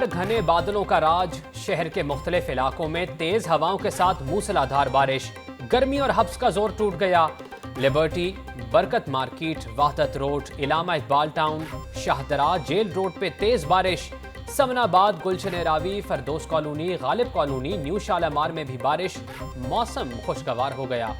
पर घने बादलों का राज। शहर के मुख्तलिफ इलाकों में तेज हवाओं के साथ मूसलाधार बारिश। गर्मी और हब्स का जोर टूट गया। Liberty, Barkat market, Wahdat road, Allama Iqbal town, Shahdara, jail road पे तेज बारिश। Samanabad, Gulshan Ravi, Firdous colony, Ghalib colony, new Shalimar में भी बारिश। मौसम खुशगवार हो गया।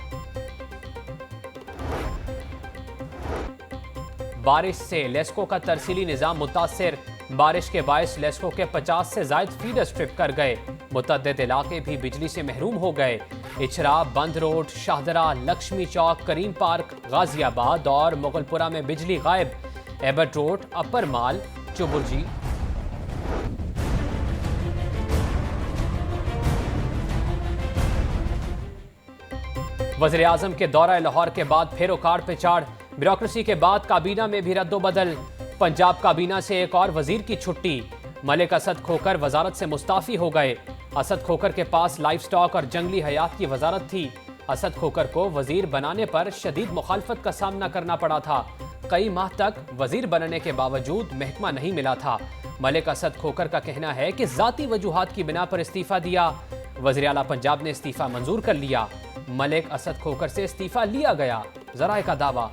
बारिश से लेस्को का तरसीली निजाम मुतासिर। बारिश के बायस लेस्को के 50 से ज्यादा फीडर स्ट्रिप कर गए। मुतअद्दिद इलाके भी बिजली से महरूम हो गए। इचरा, बंद रोड, शाहदरा, लक्ष्मी चौक, करीम पार्क, गाजियाबाद और मुगलपुरा में बिजली गायब। एबर्ट रोड, अपर माल, चुबुर्जी, वज़ीर आज़म के दौरा लाहौर के बाद फिर उखाड़ पे चाड़। ब्यूरोक्रेसी के बाद काबीना में भी रद्दोबदल। पंजाब काबीना से एक और वजीर की छुट्टी। मलिक असद खोकर वजारत से मुस्ताफी हो गए। असद खोकर के पास लाइफ स्टॉक और जंगली हयात की वजारत थी। असद खोकर को वजीर बनाने पर शदीद मुखालफत का सामना करना पड़ा था। कई माह तक वजीर बनने के बावजूद महकमा नहीं मिला था। मलिक असद खोकर का कहना है कि जाती वजूहात की बिना पर इस्तीफा दिया। वज़ीर आला पंजाब ने इस्तीफा मंजूर कर लिया। मलिक असद खोकर से इस्तीफा लिया गया, जराए का दावा।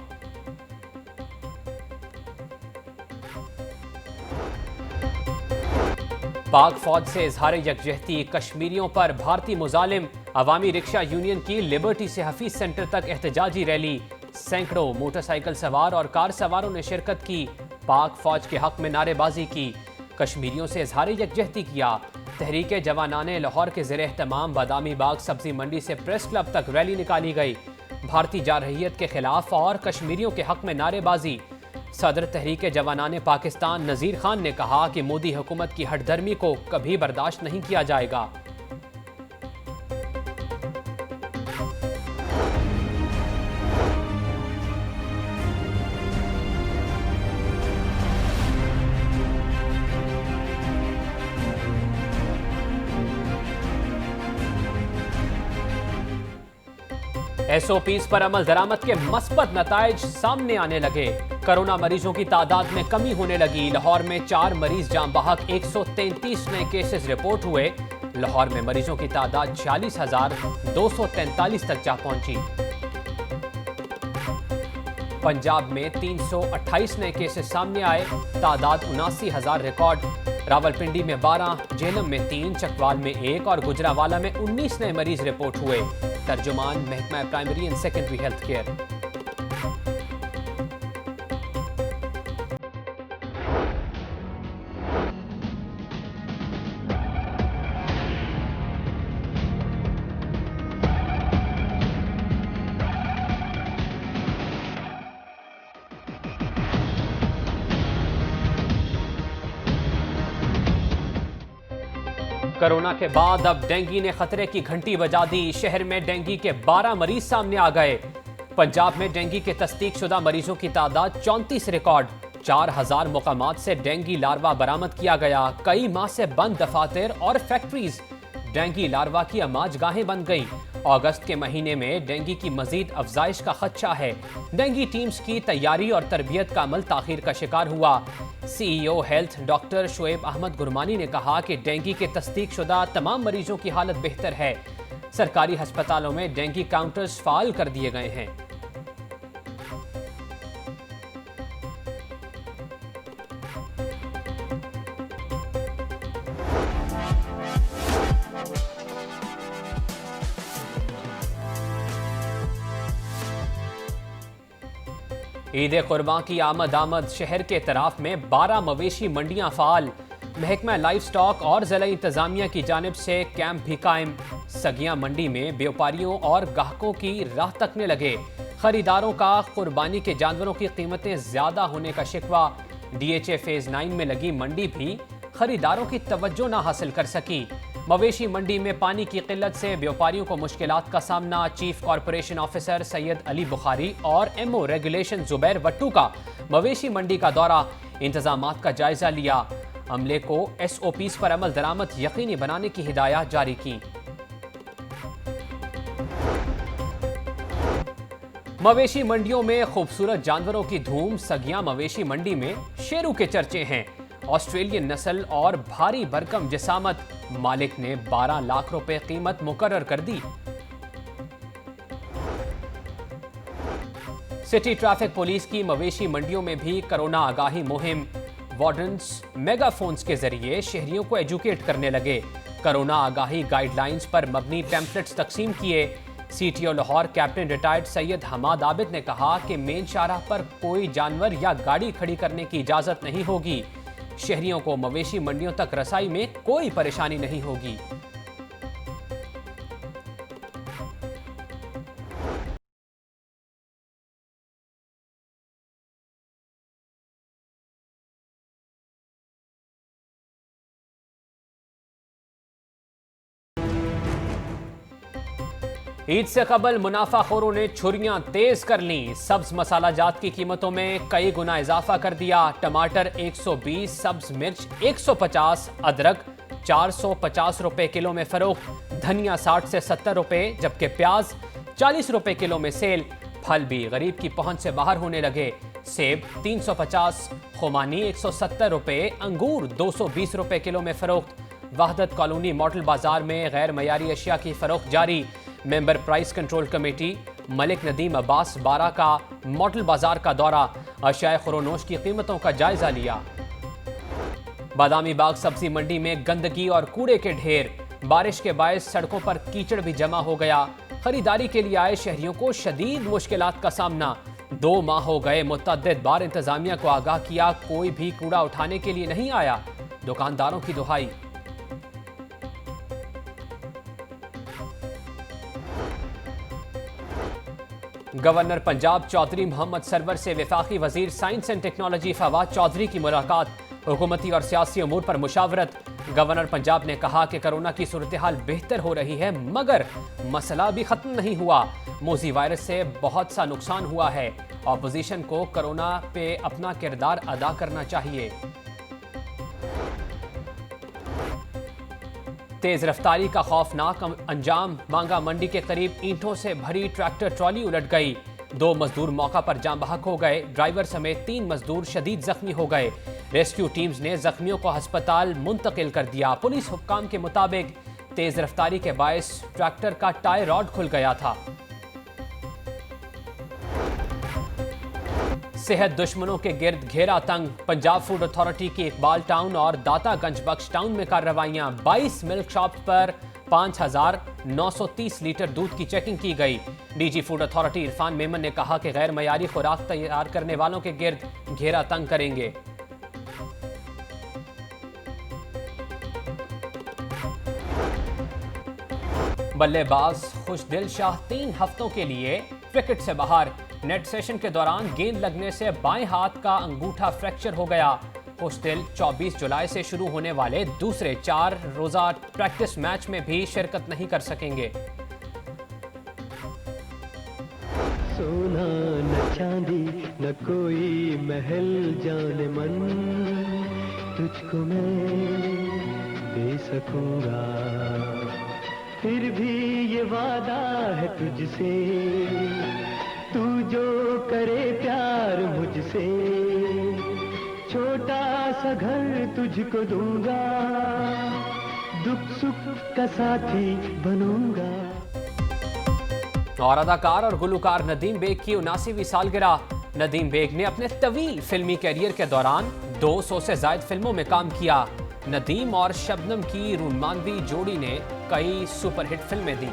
पाक फौज से इजहार यकजहती। कश्मीरियों पर भारतीय मुजालिम। अवामी रिक्शा यूनियन की लिबर्टी से हफीज सेंटर तक एहतजाजी रैली। सैकड़ों मोटरसाइकिल सवार और कार सवारों ने शिरकत की। पाक फौज के हक में नारेबाजी की। कश्मीरियों से इजहार यकजहती किया। तहरीक जवानाने लाहौर के ज़ेर एहतमाम बादामी बाग सब्जी मंडी से प्रेस क्लब तक रैली निकाली गई। भारतीय जारहियत के खिलाफ और कश्मीरियों के हक में नारेबाजी। सदर तहरीक जवानाने पाकिस्तान नज़ीर खान ने कहा कि मोदी हुकूमत की हठधर्मी को कभी बर्दाश्त नहीं किया जाएगा। SOPs पर अमल दरामद के मस्बत नताइज सामने आने लगे। कोरोना मरीजों की तादाद में कमी होने लगी। लाहौर में 4 मरीज जान बहक, 133 नए केसेस रिपोर्ट हुए। लाहौर में मरीजों की तादाद 46,243 तक जा पहुंची। पंजाब में 328 नए केसेस सामने आए। तादाद 79,000 रिकॉर्ड। रावलपिंडी में 12, झेलम में 3, चकवाल में 1 और गुजरावाला में 19 नए मरीज रिपोर्ट हुए। तर्जुमान महकमा primary and secondary health care. Corona के बाद अब डेंगू ने खतरे की घंटी बजा दी। शहर में डेंगू के 12 मरीज सामने आ गए। पंजाब में डेंगू के तस्दीकशुदा मरीजों की तादाद 34 रिकॉर्ड। 4,000 मुकामात से डेंगू लार्वा बरामद किया गया। कई माह से बंद दफातर और फैक्ट्रीज डेंगू लार्वा की अमाजगाहें बन गई। अगस्त के महीने में डेंगू की मजीद अफजाइश का खदशा है। डेंगू टीम्स की तैयारी और तरबियत का अमल ताखीर का शिकार हुआ। CEO health doctor Shoaib Ahmed Gurmani ने कहा कि डेंगू के तस्दीकशुदा तमाम मरीजों की हालत बेहतर है। सरकारी अस्पतालों में डेंगू काउंटर्स फाल कर दिए गए हैं। ईद कुर्बान की आमद शहर के तराफ में 12 मवेशी मंडियां फाल। महकमा लाइफ स्टॉक और जिला इंतजामिया की जानिब से कैंप भी कायम। सगिया मंडी में व्यापारियों और गाहकों की राह तकने लगे। खरीदारों का कुर्बानी के जानवरों की कीमतें ज्यादा होने का शिकवा। DHA फेज 9 में लगी मंडी भी खरीदारों की तवज्जो न हासिल कर सकी। मवेशी मंडी में पानी की किल्लत से व्यापारियों को मुश्किलात का सामना। Chief corporation officer Syed Ali Bukhari और MO रेगुलेशन जुबैर वट्टू का मवेशी मंडी का दौरा। इंतजामात का जायजा लिया। अमले को SOPs पर अमल दरामद यकीनी बनाने की हिदायत जारी की। मवेशी मंडियों में खूबसूरत जानवरों की धूम। सगिया मवेशी मंडी में शेरों के चर्चे हैं। ऑस्ट्रेलियन नस्ल और भारी भरकम जिसामत, मालिक ने 12 लाख रुपए कीमत मुकर्रर कर दी। सिटी ट्रैफिक पुलिस की मवेशी मंडियों में भी कोरोना आगाही मुहिम। वार्डन्स मेगाफोन्स के जरिए शहरियों को एजुकेट करने लगे। कोरोना आगाही गाइडलाइंस पर मबनी पैम्फलेट्स तकसीम किए। CTO Lahore captain retired Syed Hammad Abid ने कहा कि मेन शाहराह पर कोई जानवर या गाड़ी खड़ी करने की इजाजत नहीं होगी। शहरियों को मवेशी मंडियों तक रसाई में कोई परेशानी नहीं होगी। ईद से कबल मुनाफाखोरों ने छुरियां तेज कर लीं। सब्ज मसाला जात की कीमतों में कई गुना इजाफा कर दिया। टमाटर 120, सब्ज मिर्च 150, अदरक 450 रुपए किलो में फरोख्त, धनिया 60 से 70 रुपए, जबकि प्याज 40 रुपए किलो में सेल। फल भी गरीब की पहुंच से बाहर होने लगे। सेब 350, खुमानी 170 रुपए, अंगूर 220 रुपए किलो में फरोख्त। वहदत कॉलोनी मॉडल बाजार में गैर मयारी अशिया की फरोख्त जारी। Member price control committee Malik Nadeem Abbas 12 का मॉडल बाजार का दौरा, अशिया खुरोनोश की कीमतों का जायजा लिया। बादामी बाग सब्जी मंडी में गंदगी और कूड़े के ढेर। बारिश के बायस सड़कों पर कीचड़ भी जमा हो गया। खरीदारी के लिए आए शहरियों को शदीद मुश्किलात का सामना। 2 माह हो गए, मुतअद्दिद बार इंतजामिया को आगाह किया, कोई भी कूड़ा उठाने के लिए नहीं आया। दुकानदारों की दुहाई। गवर्नर पंजाब चौधरी मोहम्मद सरवर से वफाकी वजीर science and technology Fawad Chaudhry की मुलाकात। हुकूमती और सियासी अमूर पर मुशावरत। गवर्नर पंजाब ने कहा कि कोरोना की सूरत हाल बेहतर हो रही है, मगर मसला भी खत्म नहीं हुआ। मोजी वायरस से बहुत सा नुकसान हुआ है। ऑपोजिशन को कोरोना पे अपना किरदार अदा करना चाहिए। तेज रफ्तारी का खौफनाक अंजाम। मांगा मंडी के करीब ईंटों से भरी ट्रैक्टर ट्रॉली उलट गई। 2 मजदूर मौका पर जाम बहक हो गए। ड्राइवर समेत 3 मजदूर शदीद जख्मी हो गए। रेस्क्यू टीम्स ने जख्मियों को अस्पताल मुंतकिल कर दिया। पुलिस हुक्काम के मुताबिक तेज रफ्तारी के बायस ट्रैक्टर का टायर रॉड खुल गया था। सेहत दुश्मनों के गिर्द घेरा तंग। पंजाब फूड अथॉरिटी की इकबाल टाउन और दातागंज बख्श टाउन में कार्रवाइयां। 22 मिल्क शॉप पर 5,930 लीटर दूध की चेकिंग की गई। DG food authority Irfan Memon ने कहा कि गैर मयारी खुराक तैयार करने वालों के गिर्द घेरा तंग करेंगे। बल्लेबाज खुशदिल शाह 3 हफ्तों के लिए क्रिकेट से बाहर। नेट सेशन के दौरान गेंद लगने से बाएं हाथ का अंगूठा फ्रैक्चर हो गया। खुशदिल 24 जुलाई से शुरू होने वाले दूसरे 4 रोजा प्रैक्टिस मैच में भी शिरकत नहीं कर सकेंगे। सोना न चांदी न कोई महल जाने मन, तुझको मैं दे सकूंगा। फिर भी ये वादा है तुझसे, तू जो करे प्यार मुझसे, छोटा सा घर तुझको दूंगा, दुख सुख का साथी बनूंगा। और अदाकार और गुलकार नदीम बेग की 79वीं सालगिरह। नदीम बेग ने अपने तवील फिल्मी कैरियर के दौरान 200 से ज्यादा फिल्मों में काम किया। नदीम और शबनम की रूमानवी जोड़ी ने कई सुपरहिट फिल्में दी।